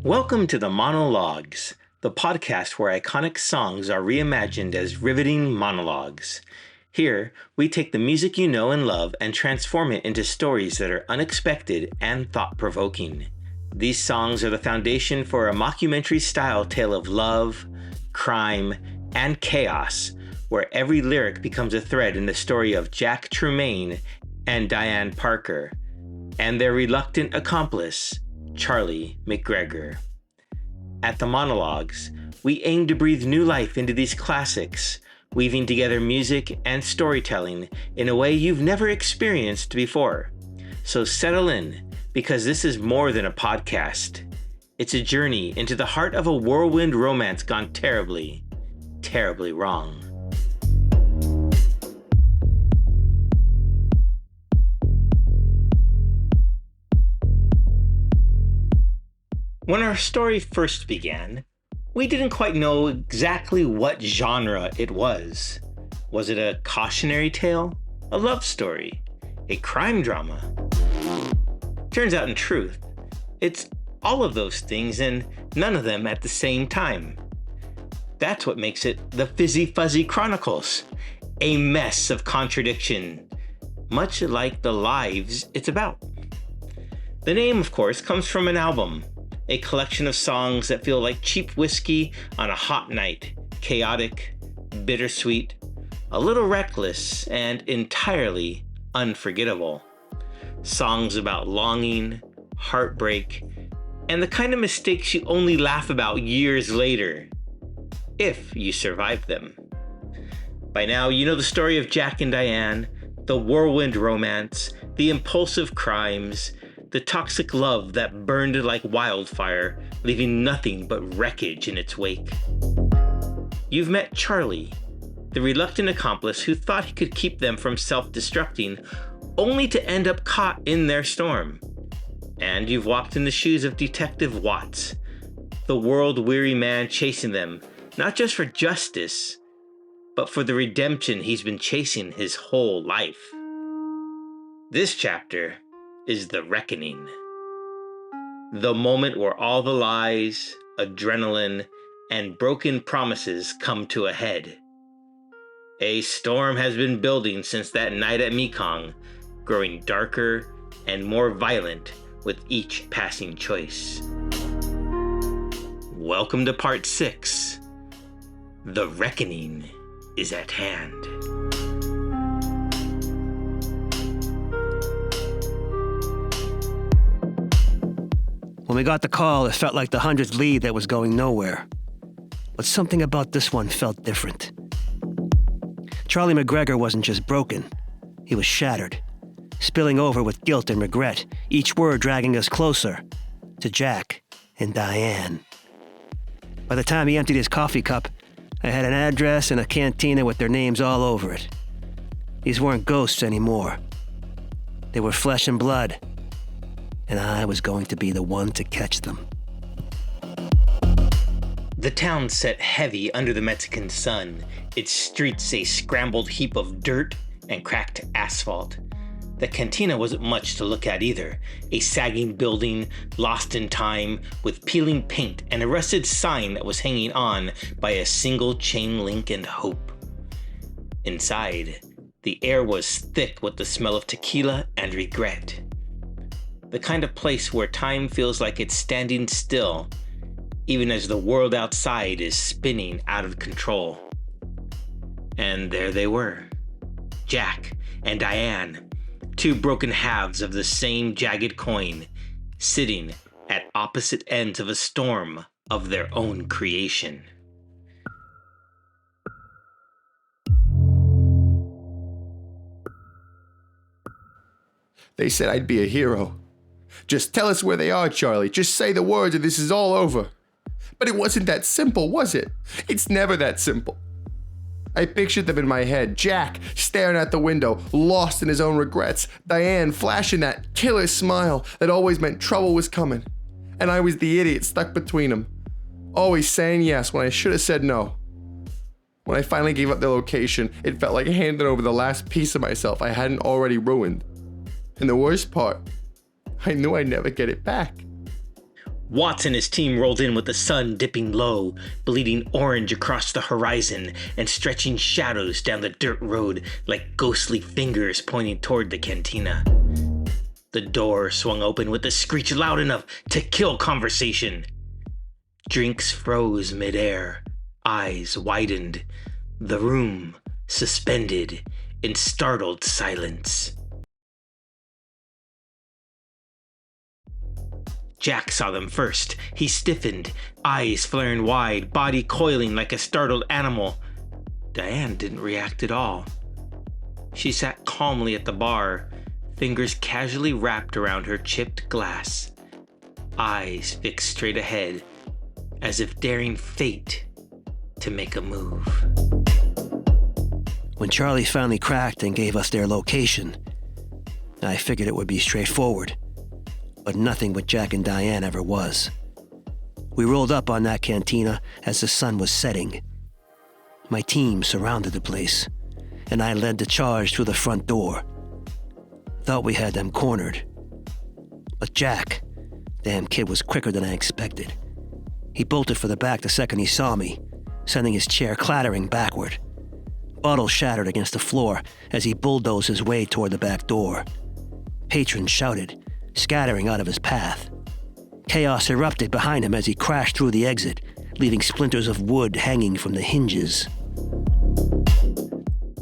Welcome to the Monologues, the podcast where iconic songs are reimagined as riveting monologues. Here, we take the music you know and love and transform it into stories that are unexpected and thought-provoking. These songs are the foundation for a mockumentary-style tale of love, crime, and chaos, where every lyric becomes a thread in the story of Jack Tremaine and Diane Parker, and their reluctant accomplice, Charlie McGregor. At the Monologues, we aim to breathe new life into these classics, weaving together music and storytelling in a way you've never experienced before. So settle in, because this is more than a podcast. It's a journey into the heart of a whirlwind romance gone terribly, terribly wrong. When our story first began, we didn't quite know exactly what genre it was. Was it a cautionary tale? A love story? A crime drama? Turns out in truth, it's all of those things and none of them at the same time. That's what makes it the Fizzy Fuzzy Chronicles, a mess of contradiction, much like the lives it's about. The name, of course, comes from an album, a collection of songs that feel like cheap whiskey on a hot night, chaotic, bittersweet, a little reckless, and entirely unforgettable. Songs about longing, heartbreak, and the kind of mistakes you only laugh about years later, if you survive them. By now, you know the story of Jack and Diane, the whirlwind romance, the impulsive crimes, the toxic love that burned like wildfire, leaving nothing but wreckage in its wake. You've met Charlie, the reluctant accomplice who thought he could keep them from self-destructing, only to end up caught in their storm. And you've walked in the shoes of Detective Watts, the world-weary man chasing them, not just for justice, but for the redemption he's been chasing his whole life. This chapter is the reckoning. The moment where all the lies, adrenaline, and broken promises come to a head. A storm has been building since that night at Mekong, growing darker and more violent with each passing choice. Welcome to part 6. The reckoning is at hand. When we got the call, it felt like the 100th lead that was going nowhere. But something about this one felt different. Charlie McGregor wasn't just broken, he was shattered, spilling over with guilt and regret, each word dragging us closer to Jack and Diane. By the time he emptied his coffee cup, I had an address and a cantina with their names all over it. These weren't ghosts anymore. They were flesh and blood. And I was going to be the one to catch them. The town set heavy under the Mexican sun, its streets a scrambled heap of dirt and cracked asphalt. The cantina wasn't much to look at either, a sagging building, lost in time, with peeling paint and a rusted sign that was hanging on by a single chain link and hope. Inside, the air was thick with the smell of tequila and regret. The kind of place where time feels like it's standing still, even as the world outside is spinning out of control. And there they were, Jack and Diane, two broken halves of the same jagged coin, sitting at opposite ends of a storm of their own creation. They said I'd be a hero. Just tell us where they are, Charlie. Just say the words and this is all over. But it wasn't that simple, was it? It's never that simple. I pictured them in my head. Jack staring at the window, lost in his own regrets. Diane flashing that killer smile that always meant trouble was coming. And I was the idiot stuck between them, always saying yes when I should have said no. When I finally gave up the location, it felt like handing over the last piece of myself I hadn't already ruined. And the worst part, I knew I'd never get it back. Watts and his team rolled in with the sun dipping low, bleeding orange across the horizon and stretching shadows down the dirt road like ghostly fingers pointing toward the cantina. The door swung open with a screech loud enough to kill conversation. Drinks froze midair, eyes widened, the room suspended in startled silence. Jack saw them first. He stiffened, eyes flaring wide, body coiling like a startled animal. Diane didn't react at all. She sat calmly at the bar, fingers casually wrapped around her chipped glass, eyes fixed straight ahead, as if daring fate to make a move. When Charlie finally cracked and gave us their location, I figured it would be straightforward, but nothing with Jack and Diane ever was. We rolled up on that cantina as the sun was setting. My team surrounded the place, and I led the charge through the front door. Thought we had them cornered. But Jack, damn kid, was quicker than I expected. He bolted for the back the second he saw me, sending his chair clattering backward. Bottles shattered against the floor as he bulldozed his way toward the back door. Patrons shouted, scattering out of his path. Chaos erupted behind him as he crashed through the exit, leaving splinters of wood hanging from the hinges.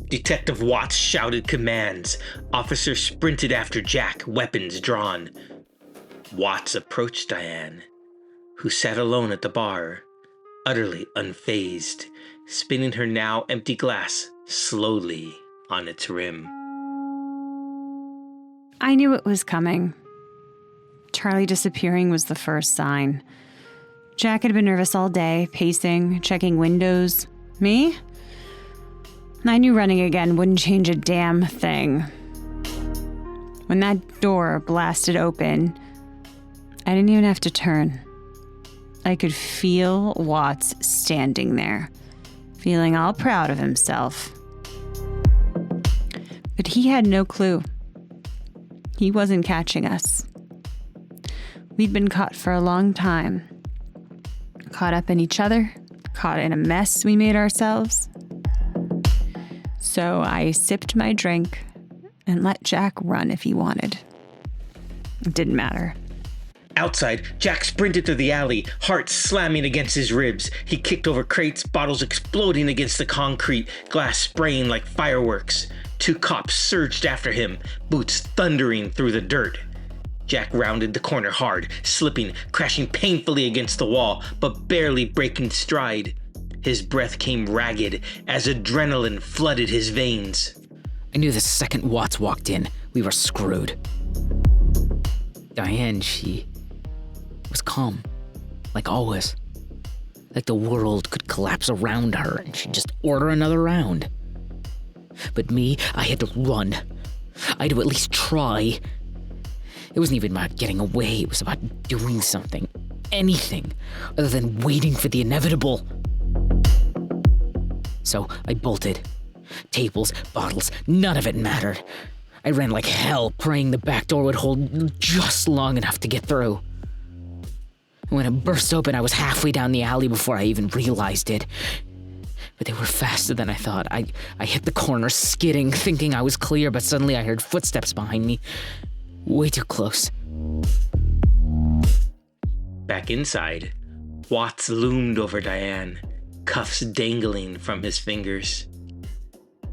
Detective Watts shouted commands. Officers sprinted after Jack, weapons drawn. Watts approached Diane, who sat alone at the bar, utterly unfazed, spinning her now empty glass slowly on its rim. I knew it was coming. Charlie disappearing was the first sign. Jack had been nervous all day, pacing, checking windows. Me? I knew running again wouldn't change a damn thing. When that door blasted open, I didn't even have to turn. I could feel Watts standing there, feeling all proud of himself. But he had no clue. He wasn't catching us. We'd been caught for a long time. Caught up in each other, caught in a mess we made ourselves. So I sipped my drink and let Jack run if he wanted. It didn't matter. Outside, Jack sprinted through the alley, heart slamming against his ribs. He kicked over crates, bottles exploding against the concrete, glass spraying like fireworks. 2 cops surged after him, boots thundering through the dirt. Jack rounded the corner hard, slipping, crashing painfully against the wall, but barely breaking stride. His breath came ragged as adrenaline flooded his veins. I knew the second Watts walked in, we were screwed. Diane, she was calm, like always. Like the world could collapse around her and she'd just order another round. But me, I had to run. I had to at least try. It wasn't even about getting away, it was about doing something. Anything, other than waiting for the inevitable. So I bolted. Tables, bottles, none of it mattered. I ran like hell, praying the back door would hold just long enough to get through. And when it burst open, I was halfway down the alley before I even realized it. But they were faster than I thought. I hit the corner, skidding, thinking I was clear, but suddenly I heard footsteps behind me. Way too close. Back inside, Watts loomed over Diane, cuffs dangling from his fingers.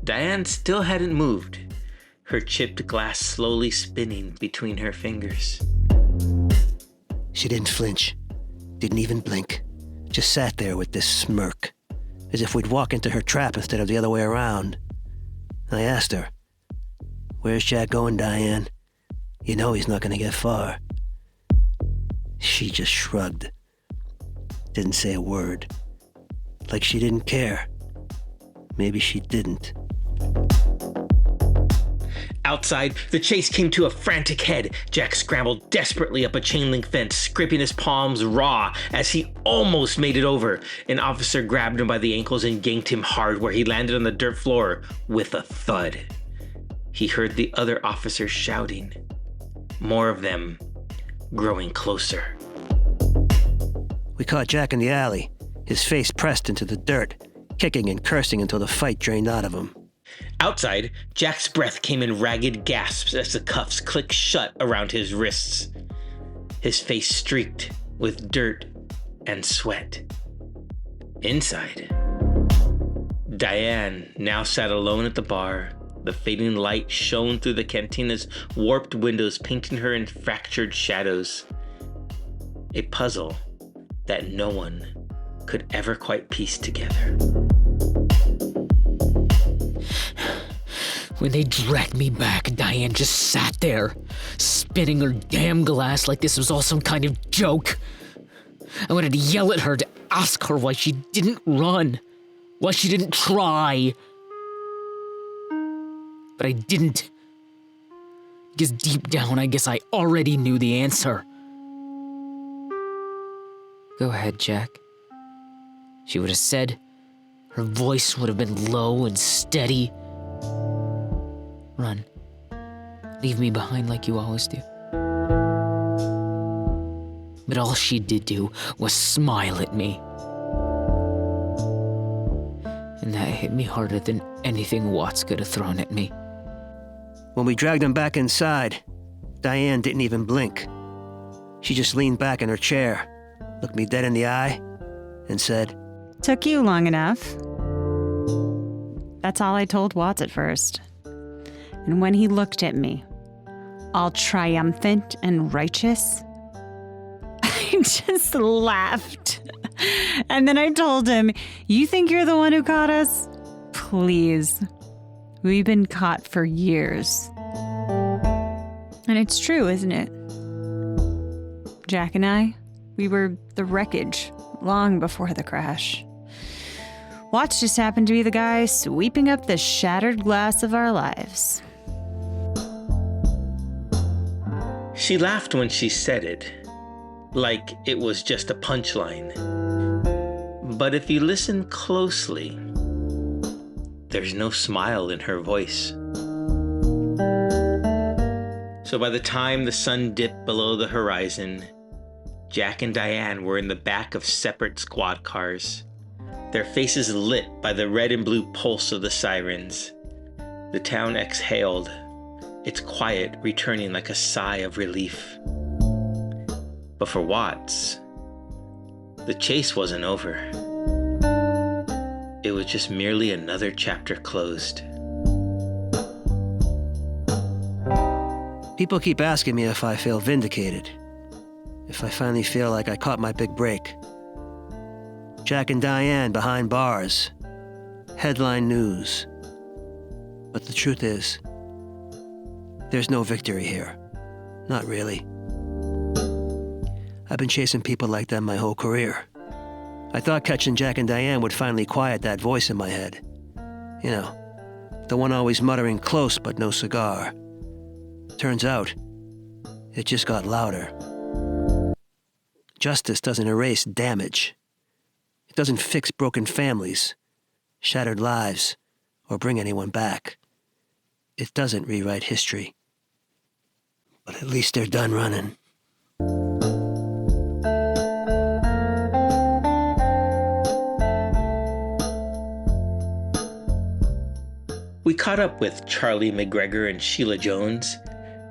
Diane still hadn't moved, her chipped glass slowly spinning between her fingers. She didn't flinch, didn't even blink, just sat there with this smirk, as if we'd walk into her trap instead of the other way around. I asked her, "Where's Jack going, Diane? You know he's not gonna get far." She just shrugged, didn't say a word, like she didn't care. Maybe she didn't. Outside, the chase came to a frantic head. Jack scrambled desperately up a chain link fence, scraping his palms raw as he almost made it over. An officer grabbed him by the ankles and yanked him hard, where he landed on the dirt floor with a thud. He heard the other officers shouting, more of them growing closer. We caught Jack in the alley, his face pressed into the dirt, kicking and cursing until the fight drained out of him. Outside, Jack's breath came in ragged gasps as the cuffs clicked shut around his wrists. His face streaked with dirt and sweat. Inside, Diane now sat alone at the bar. The fading light shone through the cantina's warped windows, painting her in fractured shadows. A puzzle that no one could ever quite piece together. When they dragged me back, Diane just sat there, spinning her damn glass like this was all some kind of joke. I wanted to yell at her, to ask her why she didn't run, why she didn't try. But I didn't. Because deep down, I guess I already knew the answer. Go ahead, Jack, she would have said. Her voice would have been low and steady. Run. Leave me behind like you always do. But all she did do was smile at me. And that hit me harder than anything Watts could have thrown at me. When we dragged him back inside, Diane didn't even blink. She just leaned back in her chair, looked me dead in the eye, and said, Took you long enough. That's all I told Watts at first. And when he looked at me, all triumphant and righteous, I just laughed. And then I told him, you think you're the one who caught us? Please. We've been caught for years. And it's true, isn't it? Jack and I, we were the wreckage long before the crash. Watts just happened to be the guy sweeping up the shattered glass of our lives. She laughed when she said it, like it was just a punchline. But if you listen closely, there's no smile in her voice. So by the time the sun dipped below the horizon, Jack and Diane were in the back of separate squad cars, their faces lit by the red and blue pulse of the sirens. The town exhaled, its quiet returning like a sigh of relief. But for Watts, the chase wasn't over. It was just merely another chapter closed. People keep asking me if I feel vindicated, if I finally feel like I caught my big break. Jack and Diane behind bars, headline news. But the truth is, there's no victory here. Not really. I've been chasing people like them my whole career. I thought catching Jack and Diane would finally quiet that voice in my head. You know, the one always muttering close but no cigar. Turns out, it just got louder. Justice doesn't erase damage. It doesn't fix broken families, shattered lives, or bring anyone back. It doesn't rewrite history. But at least they're done running. We caught up with Charlie McGregor and Sheila Jones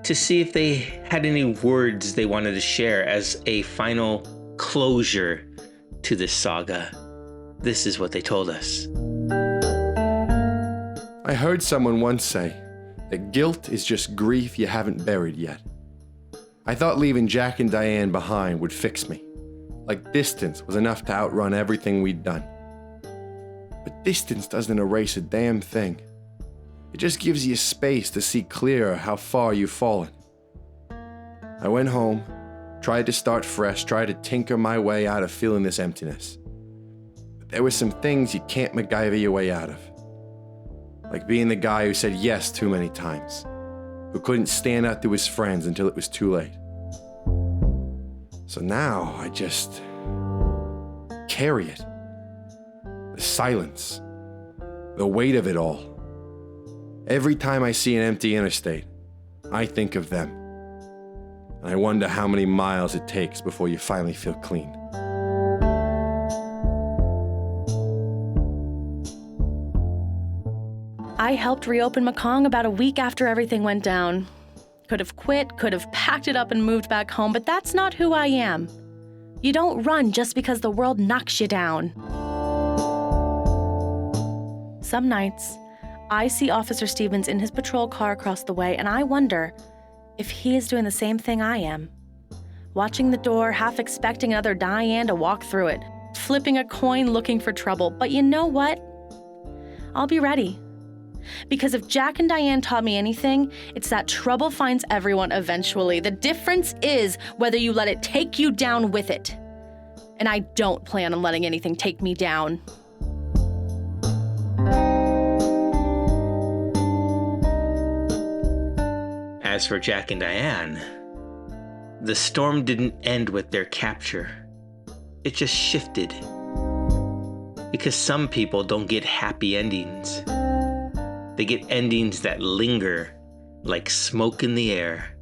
to see if they had any words they wanted to share as a final closure to this saga. This is what they told us. I heard someone once say that guilt is just grief you haven't buried yet. I thought leaving Jack and Diane behind would fix me, like distance was enough to outrun everything we'd done. But distance doesn't erase a damn thing. It just gives you space to see clearer how far you've fallen. I went home, tried to start fresh, tried to tinker my way out of feeling this emptiness. But there were some things you can't MacGyver your way out of. Like being the guy who said yes too many times, who couldn't stand up to his friends until it was too late. So now I just carry it. The silence, the weight of it all. Every time I see an empty interstate, I think of them. And I wonder how many miles it takes before you finally feel clean. I helped reopen Mekong about a week after everything went down. Could have quit, could have packed it up and moved back home, but that's not who I am. You don't run just because the world knocks you down. Some nights, I see Officer Stevens in his patrol car across the way, and I wonder if he is doing the same thing I am. Watching the door, half expecting another Diane to walk through it, flipping a coin looking for trouble. But you know what? I'll be ready. Because if Jack and Diane taught me anything, it's that trouble finds everyone eventually. The difference is whether you let it take you down with it. And I don't plan on letting anything take me down. As for Jack and Diane, the storm didn't end with their capture. It just shifted. Because some people don't get happy endings. They get endings that linger like smoke in the air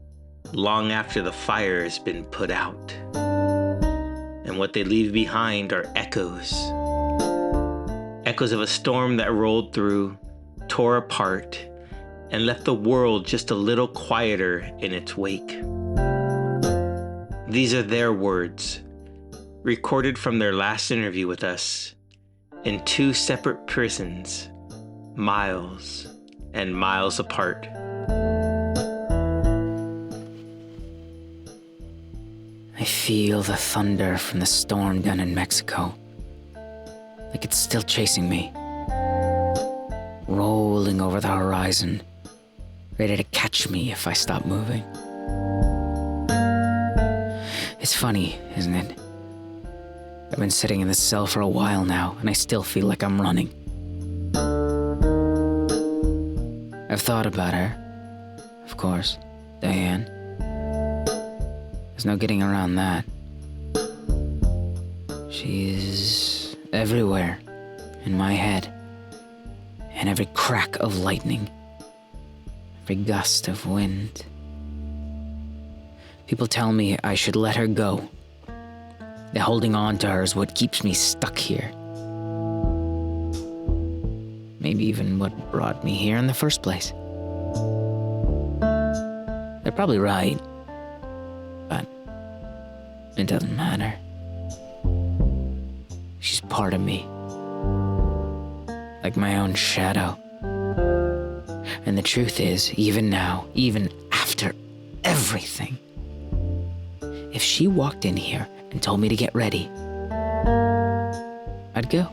long after the fire has been put out. And what they leave behind are echoes. Echoes of a storm that rolled through, tore apart, and left the world just a little quieter in its wake. These are their words, recorded from their last interview with us in 2 separate prisons, miles and miles apart. I feel the thunder from the storm down in Mexico, like it's still chasing me, rolling over the horizon, ready to catch me if I stop moving. It's funny, isn't it? I've been sitting in this cell for a while now, and I still feel like I'm running. I've thought about her, of course, Diane. There's no getting around that. She's everywhere, in my head, and every crack of lightning, every gust of wind. People tell me I should let her go. That holding on to her is what keeps me stuck here. Maybe even what brought me here in the first place. They're probably right, but it doesn't matter. She's part of me, like my own shadow. And the truth is, even now, even after everything, if she walked in here and told me to get ready, I'd go.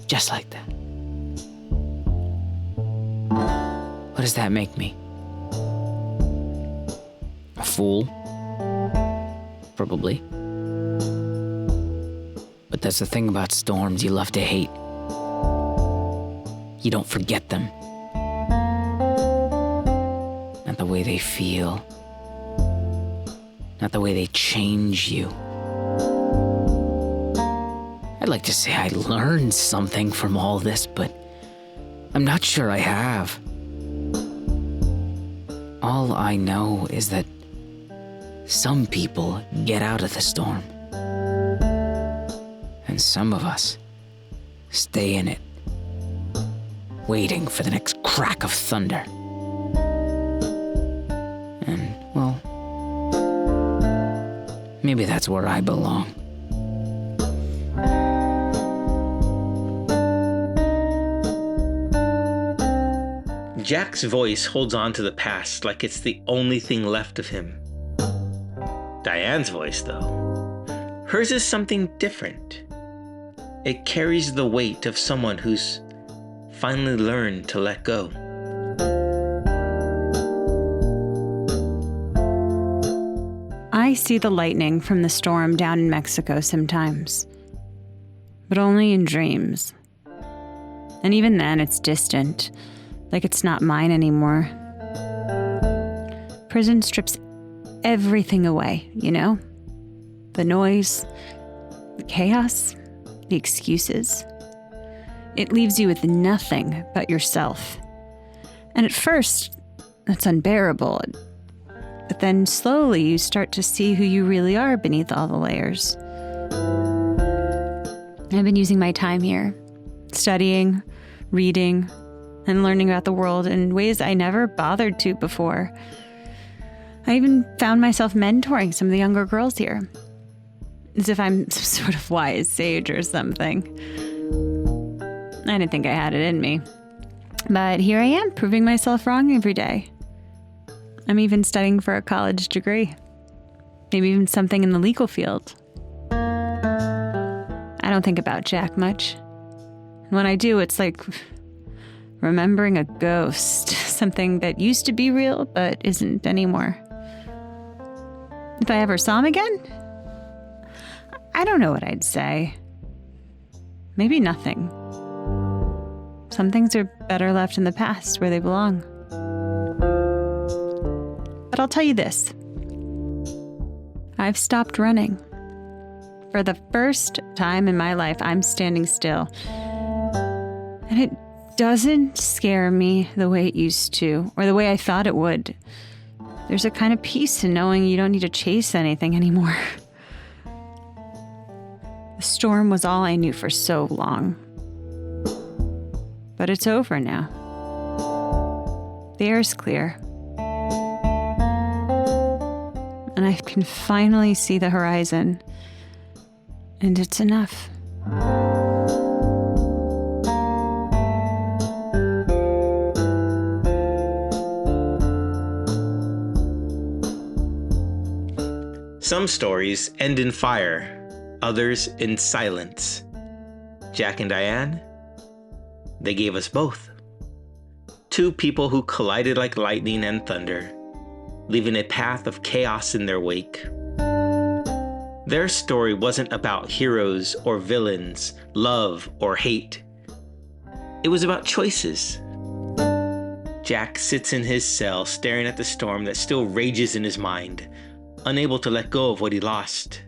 Just like that. What does that make me? A fool? Probably. But that's the thing about storms you love to hate. You don't forget them. Not the way they feel. Not the way they change you. I'd like to say I learned something from all this, but I'm not sure I have. All I know is that some people get out of the storm. And some of us stay in it, waiting for the next crack of thunder. And, well, maybe that's where I belong. Jack's voice holds on to the past like it's the only thing left of him. Diane's voice, though, hers is something different. It carries the weight of someone who's finally learned to let go. I see the lightning from the storm down in Mexico sometimes, but only in dreams. And even then, it's distant, like it's not mine anymore. Prison strips everything away, you know? The noise, the chaos, the excuses. It leaves you with nothing but yourself. And at first, that's unbearable. But then slowly you start to see who you really are beneath all the layers. I've been using my time here, studying, reading, and learning about the world in ways I never bothered to before. I even found myself mentoring some of the younger girls here, as if I'm some sort of wise sage or something. I didn't think I had it in me. But here I am, proving myself wrong every day. I'm even studying for a college degree. Maybe even something in the legal field. I don't think about Jack much. When I do, it's like remembering a ghost, something that used to be real but isn't anymore. If I ever saw him again, I don't know what I'd say. Maybe nothing. Some things are better left in the past where they belong. But I'll tell you this. I've stopped running. For the first time in my life, I'm standing still. And it doesn't scare me the way it used to, or the way I thought it would. There's a kind of peace in knowing you don't need to chase anything anymore. The storm was all I knew for so long. But it's over now. The air's clear. And I can finally see the horizon. And it's enough. Some stories end in fire, others in silence. Jack and Diane, they gave us both. Two people who collided like lightning and thunder, leaving a path of chaos in their wake. Their story wasn't about heroes or villains, love or hate. It was about choices. Jack sits in his cell staring at the storm that still rages in his mind, unable to let go of what he lost.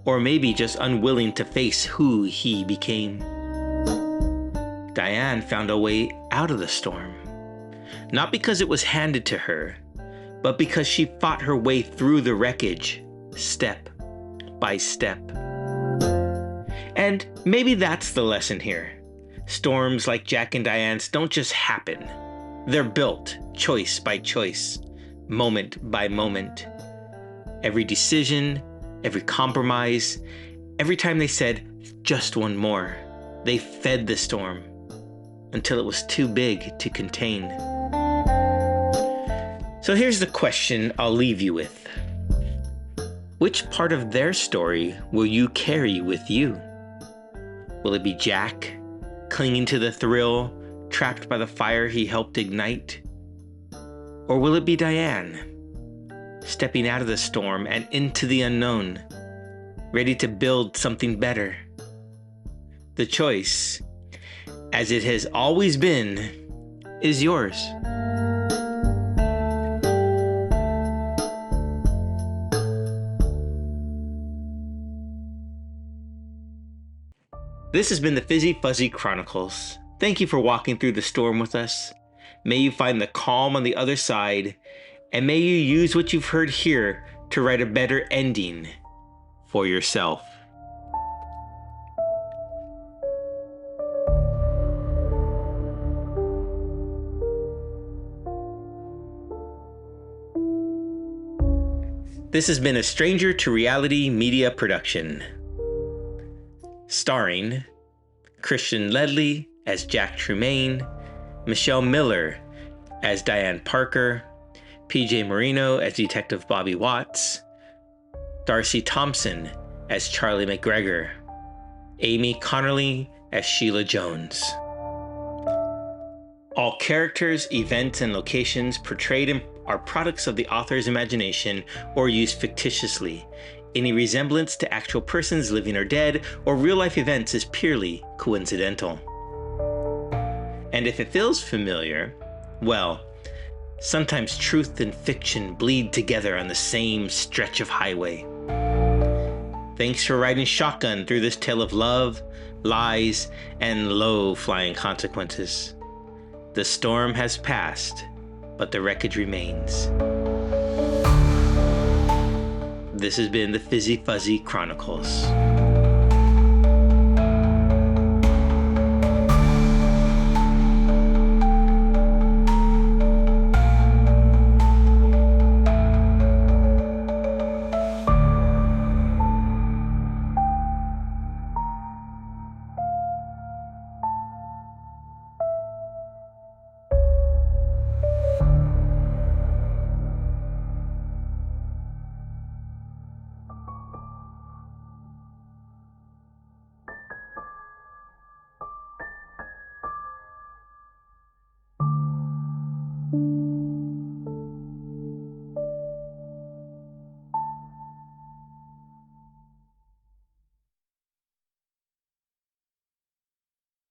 Or maybe just unwilling to face who he became. Diane found a way out of the storm. Not because it was handed to her, but because she fought her way through the wreckage, step by step. And maybe that's the lesson here. Storms like Jack and Diane's don't just happen. They're built choice by choice, moment by moment. Every decision, every compromise, every time they said, just one more, they fed the storm until it was too big to contain. So here's the question I'll leave you with. Which part of their story will you carry with you? Will it be Jack, clinging to the thrill, trapped by the fire he helped ignite? Or will it be Diane, stepping out of the storm and into the unknown, ready to build something better? The choice, as it has always been, is yours. This has been the Fizzy Fuzzy Chronicles. Thank you for walking through the storm with us. May you find the calm on the other side, and may you use what you've heard here to write a better ending for yourself. This has been a Stranger to Reality media production. Starring Christian Ledley as Jack Tremaine, Michelle Miller as Diane Parker, PJ Marino as Detective Bobby Watts, Darcy Thompson as Charlie McGregor, Amy Connerly as Sheila Jones. All characters, events, and locations portrayed are products of the author's imagination or used fictitiously. Any resemblance to actual persons, living or dead, or real-life events is purely coincidental. And if it feels familiar, well, sometimes truth and fiction bleed together on the same stretch of highway. Thanks for riding shotgun through this tale of love, lies, and low-flying consequences. The storm has passed, but the wreckage remains. This has been the Fizzy Fuzzy Chronicles.